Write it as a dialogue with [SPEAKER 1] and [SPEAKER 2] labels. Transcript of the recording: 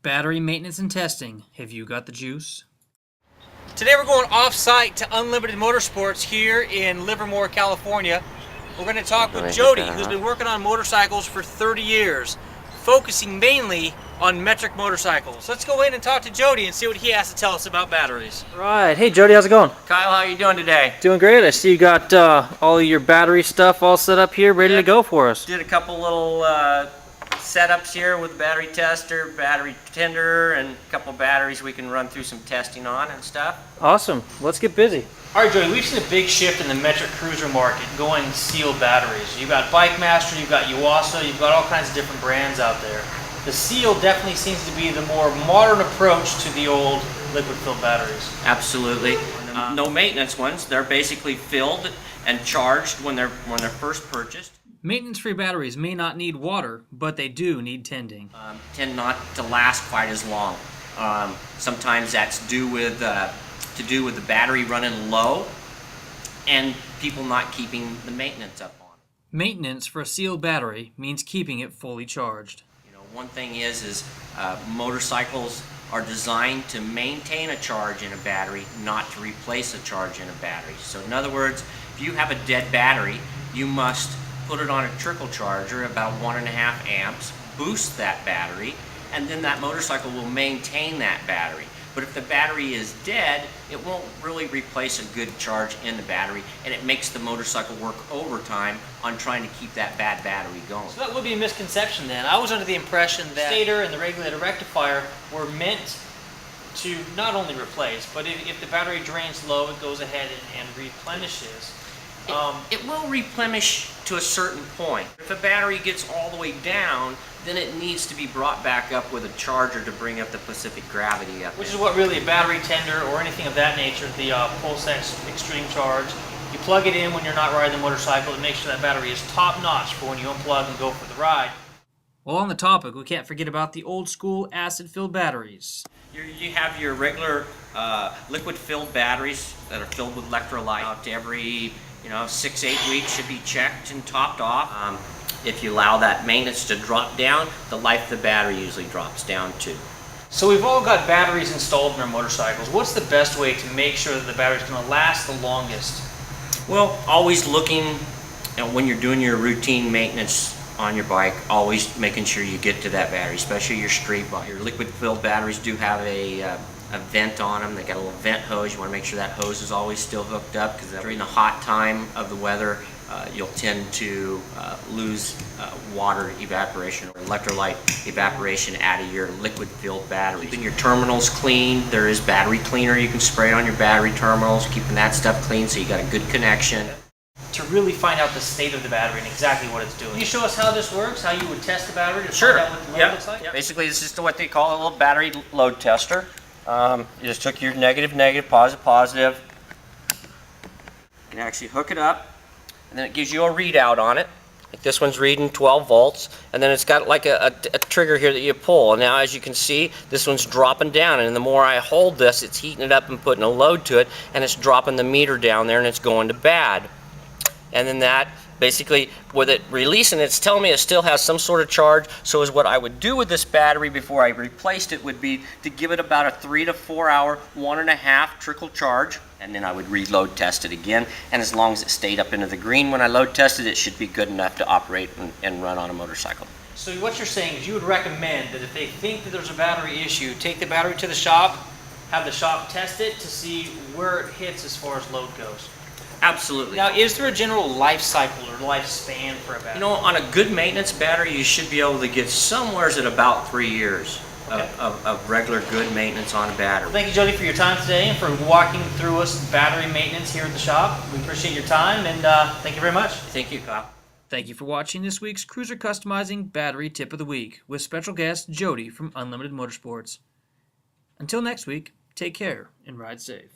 [SPEAKER 1] Battery maintenance and testing. Have you got the juice?
[SPEAKER 2] Today we're going off-site to Unlimited Motorsports here in Livermore, California. We're going to talk with Jody, who's been working on motorcycles for 30 years, focusing mainly on metric motorcycles. Let's go in and talk to Jody and see what he has to tell us about batteries.
[SPEAKER 1] Right. Hey, Jody, how's it going?
[SPEAKER 2] Kyle, how are you doing today?
[SPEAKER 1] Doing great. I see you got all of your battery stuff all set up here, ready to go for us.
[SPEAKER 3] Did a couple little setups here with battery tester, battery tender, and a couple batteries we can run through some testing on and stuff.
[SPEAKER 1] Awesome. Let's get busy.
[SPEAKER 2] All right, Jody, we've seen a big shift in the metric cruiser market going sealed batteries. You've got Bike Master, you've got Yuasa, you've got all kinds of different brands out there. The seal definitely seems to be the more modern approach to the old liquid-filled batteries.
[SPEAKER 3] Absolutely. No maintenance ones. They're basically filled and charged when they're first purchased.
[SPEAKER 1] Maintenance-free batteries may not need water, but they do need tending.
[SPEAKER 3] Tend not to last quite as long. Sometimes that's due with the battery running low and people not keeping the maintenance up on.
[SPEAKER 1] Maintenance for a sealed battery means keeping it fully charged.
[SPEAKER 3] You know, one thing is motorcycles are designed to maintain a charge in a battery, not to replace a charge in a battery. So in other words, if you have a dead battery, you must put it on a trickle charger about 1.5 amps, boost that battery, and then that motorcycle will maintain that battery. But if the battery is dead, it won't really replace a good charge in the battery, and it makes the motorcycle work overtime on trying to keep that bad battery going.
[SPEAKER 2] So that would be a misconception then. I was under the impression that the stator and the regulator rectifier were meant to not only replace, but if the battery drains low, it goes ahead and replenishes.
[SPEAKER 3] It will replenish to a certain point. If a battery gets all the way down, then it needs to be brought back up with a charger to bring up the specific gravity up.
[SPEAKER 2] Which is what really a battery tender or anything of that nature, the PulseX Extreme Charge. You plug it in when you're not riding the motorcycle to make sure that battery is top notch for when you unplug and go for the ride.
[SPEAKER 1] While on the topic, we can't forget about the old school acid-filled batteries.
[SPEAKER 3] You have your regular liquid-filled batteries that are filled with electrolyte. Every 6-8 weeks should be checked and topped off. If you allow that maintenance to drop down, the life of the battery usually drops down too.
[SPEAKER 2] So we've all got batteries installed in our motorcycles. What's the best way to make sure that the battery's going to last the longest?
[SPEAKER 3] Well, always looking, when you're doing your routine maintenance on your bike, always making sure you get to that battery, especially your street bike. Your liquid-filled batteries do have a vent on them. They got a little vent hose. You want to make sure that hose is always still hooked up, because during the hot time of the weather, you'll tend to lose water evaporation or electrolyte evaporation out of your liquid-filled battery. Keeping your terminals clean. There is battery cleaner you can spray on your battery terminals, keeping that stuff clean so you got a good connection.
[SPEAKER 2] To really find out the state of the battery and exactly what it's doing. Can you show us how this works, how you would test the battery to
[SPEAKER 3] Sure.
[SPEAKER 2] find out what the load looks like?
[SPEAKER 3] Yep. Basically, this is what they call a little battery load tester. You just took your negative, positive, positive. You can actually hook it up, and then it gives you a readout on it. Like this one's reading 12 volts, and then it's got like a trigger here that you pull. And now, as you can see, this one's dropping down, and the more I hold this, it's heating it up and putting a load to it, and it's dropping the meter down there, and it's going to bad. And then that, basically, with it releasing, it's telling me it still has some sort of charge. So is what I would do with this battery before I replaced it would be to give it about a 3 to 4 hour, 1.5 trickle charge, and then I would reload test it again. And as long as it stayed up into the green when I load tested, it should be good enough to operate and run on a motorcycle.
[SPEAKER 2] So what you're saying is you would recommend that if they think that there's a battery issue, take the battery to the shop, have the shop test it to see where it hits as far as load goes.
[SPEAKER 3] Absolutely.
[SPEAKER 2] Now, is there a general life cycle or lifespan for a battery?
[SPEAKER 3] You know, on a good maintenance battery, you should be able to get somewheres at about 3 years of regular good maintenance on a battery.
[SPEAKER 2] Well, thank you, Jody, for your time today and for walking through us battery maintenance here at the shop. We appreciate your time, and thank you very much.
[SPEAKER 3] Thank you, Kyle.
[SPEAKER 1] Thank you for watching this week's Cruiser Customizing Battery Tip of the Week with special guest Jody from Unlimited Motorsports. Until next week, take care and ride safe.